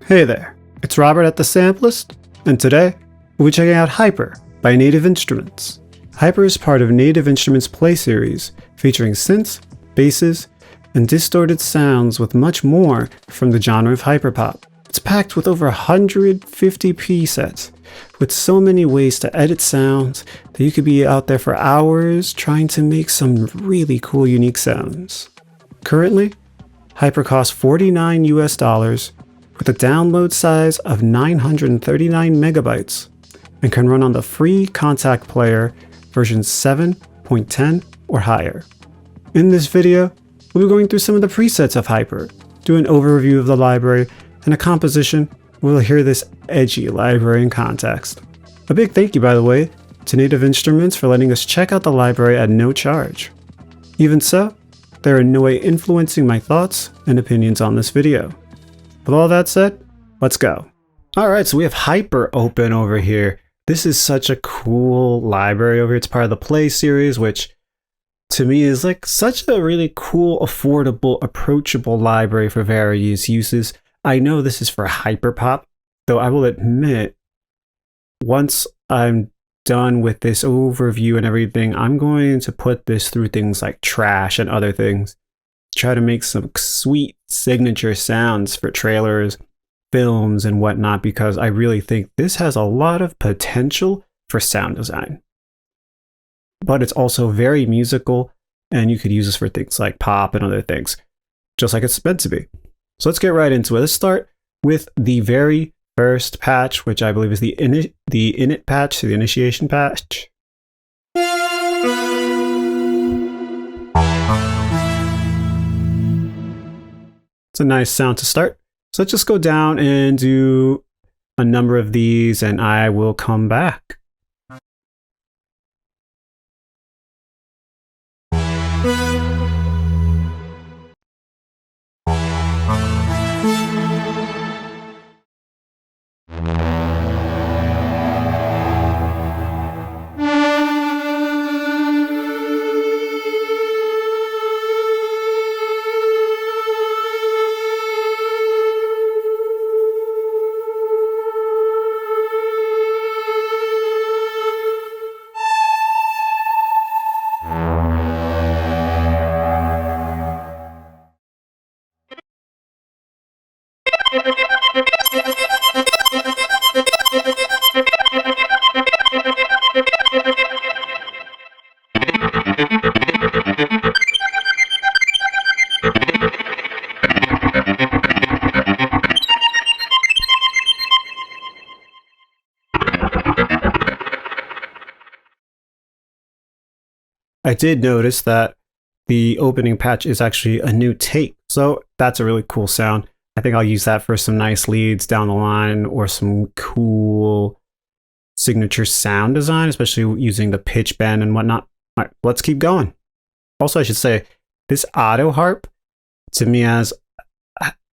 Hey there, it's Robert at the Sampleist, and today we'll be checking out Hypr by Native Instruments. Hypr is part of Native Instruments' Play series, featuring synths, basses, and distorted sounds with much more from the genre of hyperpop. It's packed with over 150 presets, with so many ways to edit sounds that you could be out there for hours trying to make some really cool unique sounds. Currently, Hypr costs $49 US with a download size of 939 megabytes and can run on the free Kontakt player version 7.10 or higher. In this video, we'll be going through some of the presets of Hypr, do an overview of the library, and a composition where we'll hear this edgy library in context. A big thank you, by the way, to Native Instruments for letting us check out the library at no charge. Even so, they are in no way influencing my thoughts and opinions on this video. With all that said, let's go. Alright, so we have Hypr open over here. This is such a cool library over here. It's part of the Play series, which to me is like such a really cool, affordable, approachable library for various uses. I know this is for hyperpop, though I will admit, once I'm done with this overview and everything, I'm going to put this through things like Trash and other things. Try to make some sweet signature sounds for trailers, films, and whatnot, because I really think this has a lot of potential for sound design. But it's also very musical, and you could use this for things like pop and other things, just like it's meant to be. So let's get right into it. Let's start with the very first patch, which I believe is the init patch, so the initiation patch. It's a nice sound to start. So let's just go down and do a number of these and I will come back. I did notice that the opening patch is actually a new take, so that's a really cool sound. I think I'll use that for some nice leads down the line or some cool signature sound design, especially using the pitch bend and whatnot. All right, let's keep going. Also, I should say, this auto harp to me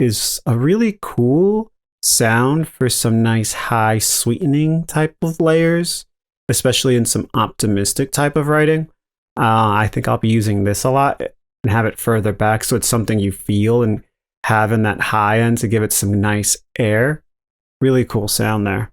is a really cool sound for some nice high sweetening type of layers, especially in some optimistic type of writing. I think I'll be using this a lot and have it further back so it's something you feel and having that high end to give it some nice air. Really cool sound there.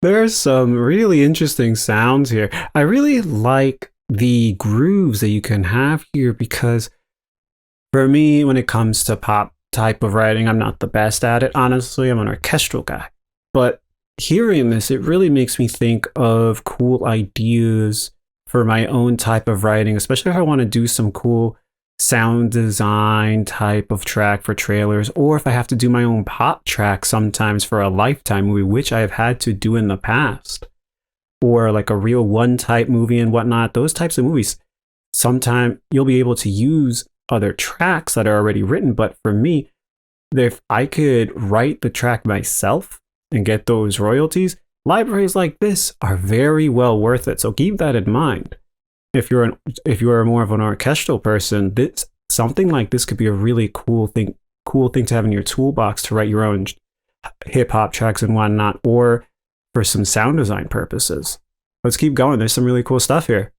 There's some really interesting sounds here. I really like the grooves that you can have here because for me, when it comes to pop type of writing, I'm not the best at it. Honestly, I'm an orchestral guy. But hearing this, it really makes me think of cool ideas for my own type of writing, especially if I want to do some cool sound design type of track for trailers, or if I have to do my own pop track sometimes for a Lifetime movie, which I've had to do in the past, or like a Real One type movie and whatnot. Those types of movies, sometimes you'll be able to use other tracks that are already written. But for me, if I could write the track myself and get those royalties, libraries like this are very well worth it. So keep that in mind. If you're more of an orchestral person, something like this could be a really cool thing to have in your toolbox to write your own hip hop tracks and whatnot, or for some sound design purposes. Let's keep going. There's some really cool stuff here.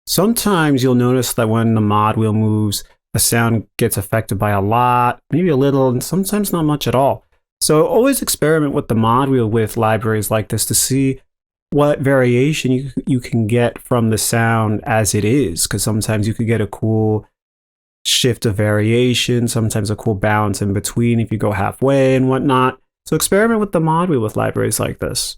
Sometimes you'll notice that when the mod wheel moves, a sound gets affected by a lot, maybe a little, and sometimes not much at all. So always experiment with the mod wheel with libraries like this to see what variation you can get from the sound as it is, because sometimes you could get a cool shift of variation, sometimes a cool balance in between if you go halfway and whatnot. So experiment with the mod wheel with libraries like this.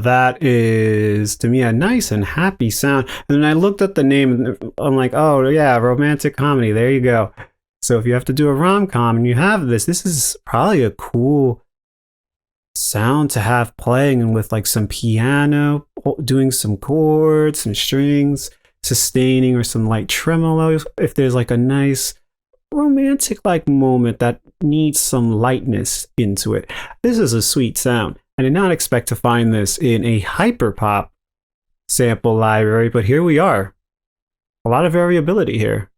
that is, to me, a nice and happy sound. And then I looked at the name and I'm like, oh yeah, romantic comedy. There you go. So if you have to do a rom-com and you have this is probably a cool sound to have playing, and with like some piano, doing some chords, some strings, sustaining, or some light tremolo. If there's like a nice romantic like moment that needs some lightness into it, this is a sweet sound. I did not expect to find this in a Hyperpop sample library, but here we are. A lot of variability here.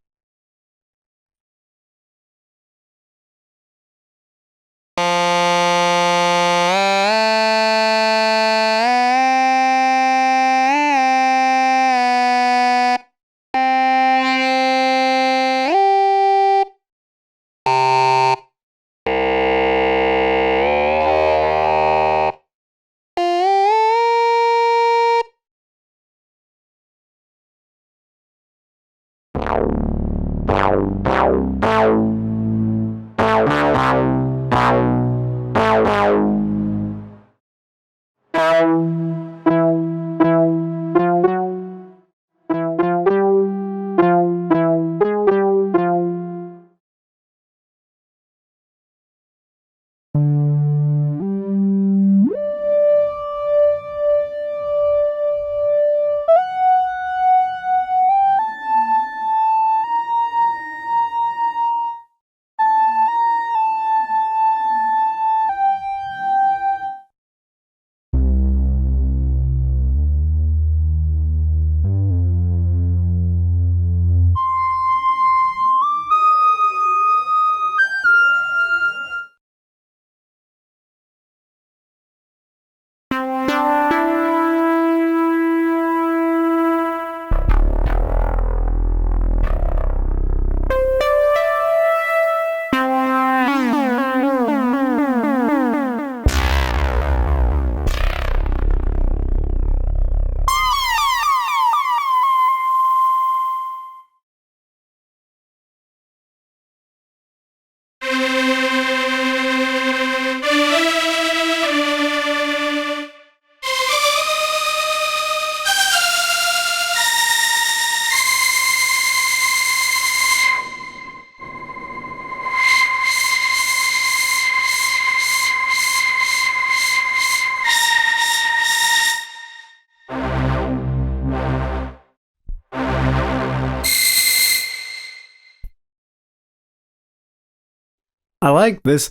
I like this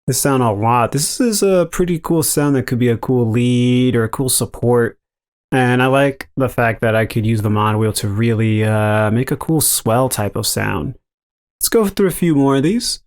sound a lot. This is a pretty cool sound that could be a cool lead or a cool support. And I like the fact that I could use the mod wheel to really make a cool swell type of sound. Let's go through a few more of these.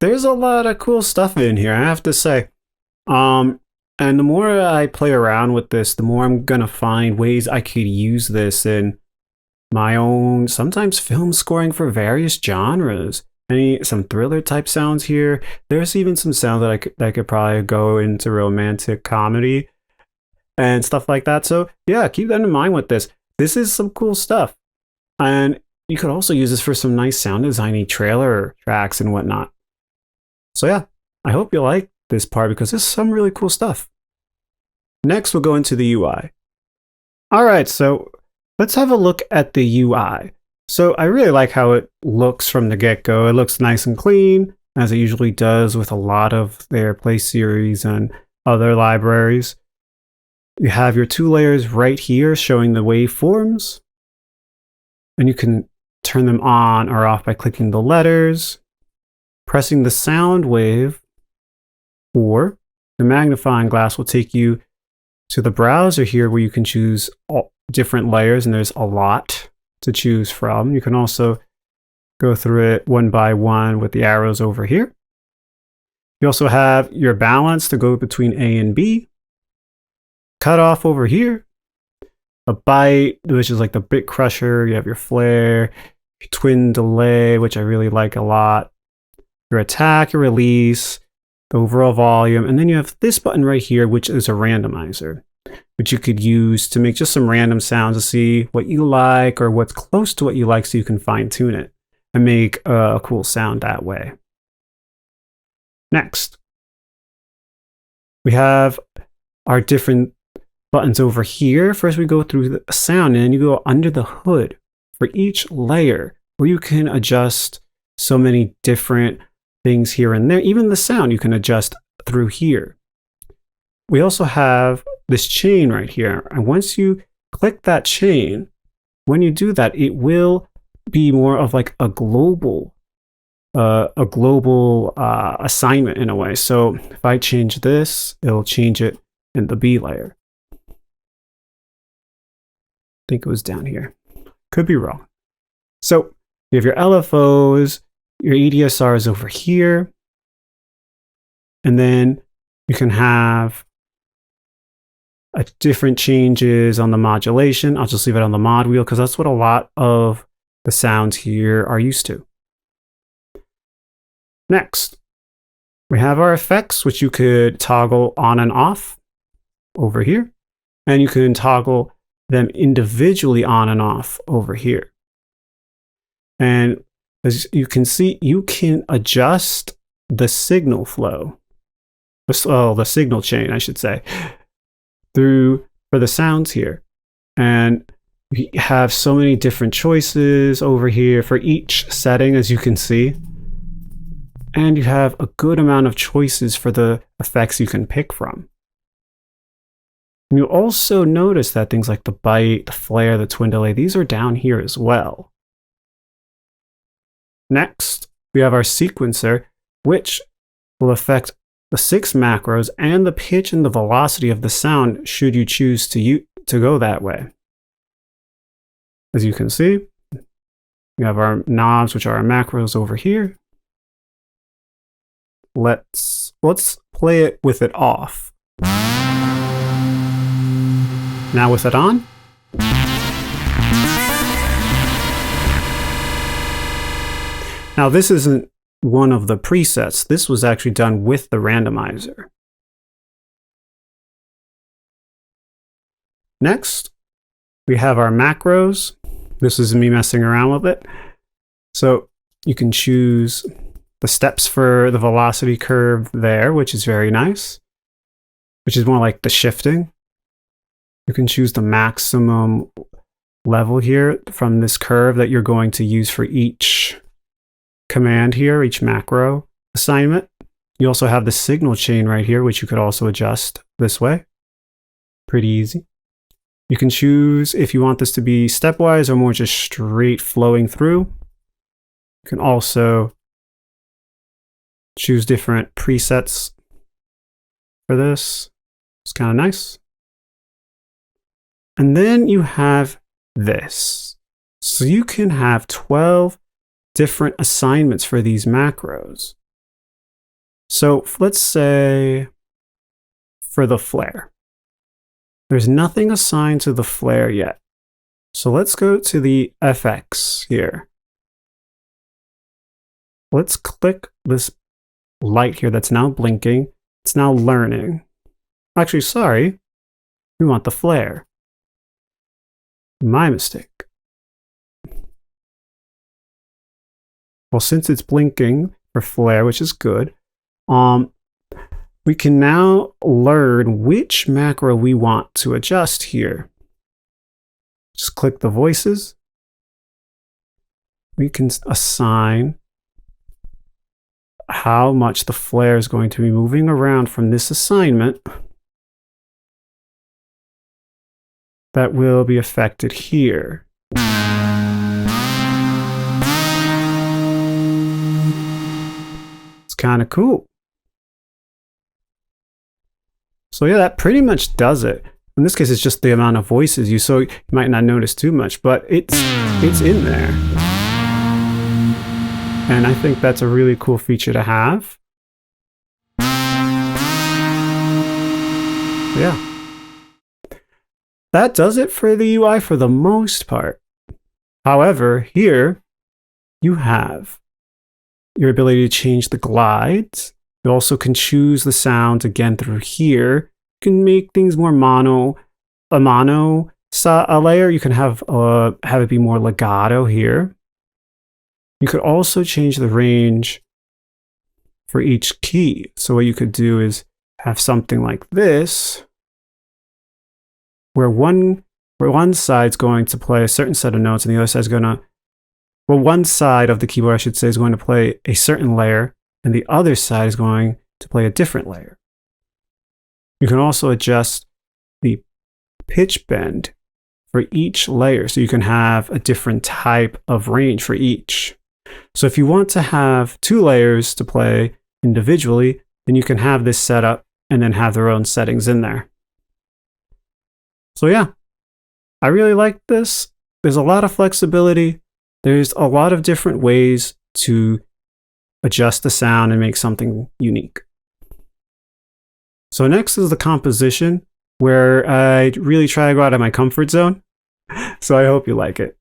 There's a lot of cool stuff in here, I have to say. And the more I play around with this, the more I'm gonna find ways I could use this in my own, sometimes film scoring for various genres. Some thriller type sounds here. There's even some sounds that I could probably go into romantic comedy and stuff like that. So yeah, keep that in mind with this. This is some cool stuff. And you could also use this for some nice sound designy trailer tracks and whatnot. So yeah, I hope you like this part because there's some really cool stuff. Next, we'll go into the UI. All right, so let's have a look at the UI. So I really like how it looks from the get-go. It looks nice and clean, as it usually does with a lot of their Play series and other libraries. You have your two layers right here showing the waveforms, and you can turn them on or off by clicking the letters. Pressing the sound wave or the magnifying glass will take you to the browser here where you can choose all different layers, and there's a lot to choose from. You can also go through it one by one with the arrows over here. You also have your balance to go between A and B. Cutoff over here. A bite, which is like the bit crusher. You have your flare, your twin delay, which I really like a lot. Your attack, your release, the overall volume, and then you have this button right here, which is a randomizer, which you could use to make just some random sounds to see what you like or what's close to what you like so you can fine tune it and make a cool sound that way. Next, we have our different buttons over here. First, we go through the sound, and then you go under the hood for each layer where you can adjust so many different things here and there. Even the sound you can adjust through here. We also have this chain right here, and once you click that chain, when you do that, it will be more of like a global assignment in a way. So if I change this, it'll change it in the B layer. I think it was down here. Could be wrong. So you have your LFOs, your EDSRs over here, and then you can have different changes on the modulation. I'll just leave it on the mod wheel because that's what a lot of the sounds here are used to. Next, we have our effects, which you could toggle on and off over here, and you can toggle them individually on and off over here. And as you can see, you can adjust the signal flow, the signal chain, I should say, for the sounds here. And you have so many different choices over here for each setting, as you can see. And you have a good amount of choices for the effects you can pick from. And you'll also notice that things like the bite, the flare, the twin delay, these are down here as well. Next, we have our sequencer, which will affect the 6 macros and the pitch and the velocity of the sound should you choose to go that way. As you can see, we have our knobs, which are our macros over here. Let's play it with it off. Now with it on. Now this isn't one of the presets. This was actually done with the randomizer. Next, we have our macros. This is me messing around with it. So you can choose the steps for the velocity curve there, which is very nice, which is more like the shifting. You can choose the maximum level here from this curve that you're going to use for each command here, each macro assignment. You also have the signal chain right here, which you could also adjust this way. Pretty easy. You can choose if you want this to be stepwise or more just straight flowing through. You can also choose different presets for this. It's kind of nice. And then you have this. So you can have 12 different assignments for these macros. So let's say for the flare. There's nothing assigned to the flare yet. So let's go to the FX here. Let's click this light here that's now blinking. It's now learning. Actually, sorry. We want the flare. My mistake. Well, since it's blinking for flare, which is good, we can now learn which macro we want to adjust here. Just click the voices. We can assign how much the flare is going to be moving around from this assignment that will be affected here. kind of cool. So yeah, that pretty much does it. In this case, it's just the amount of voices so you might not notice too much, but it's in there. And I think that's a really cool feature to have. Yeah. That does it for the UI for the most part. However, here you have your ability to change the glides. You also can choose the sounds again through here. You can make things more a layer. You can have it be more legato here. You could also change the range for each key. So what you could do is have something like this, where one side's going to play a certain set of notes and the other side's going to, well, one side of the keyboard, I should say, is going to play a certain layer and the other side is going to play a different layer. You can also adjust the pitch bend for each layer, so you can have a different type of range for each. So if you want to have 2 layers to play individually, then you can have this set up and then have their own settings in there. So yeah, I really like this. There's a lot of flexibility. There's a lot of different ways to adjust the sound and make something unique. So next is the composition, where I really try to go out of my comfort zone. So I hope you like it.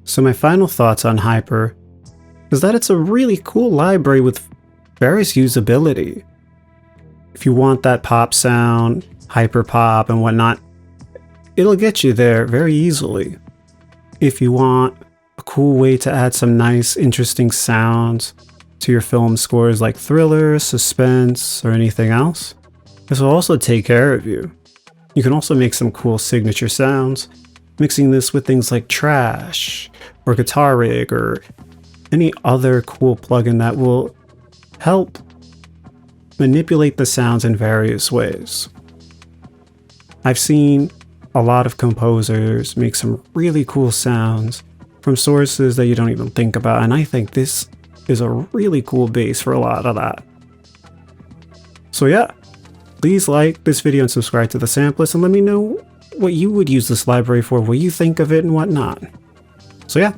So my final thoughts on Hypr is that it's a really cool library with various usability. If you want that pop sound, hyperpop and whatnot, it'll get you there very easily. If you want a cool way to add some nice, interesting sounds to your film scores like thriller, suspense, or anything else, this will also take care of you. You can also make some cool signature sounds, mixing this with things like Trash or Guitar Rig or any other cool plugin that will help manipulate the sounds in various ways. I've seen a lot of composers make some really cool sounds from sources that you don't even think about, and I think this is a really cool base for a lot of that. So yeah, please like this video and subscribe to the Sampleist and let me know what you would use this library for, what you think of it and whatnot. So yeah,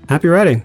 happy writing!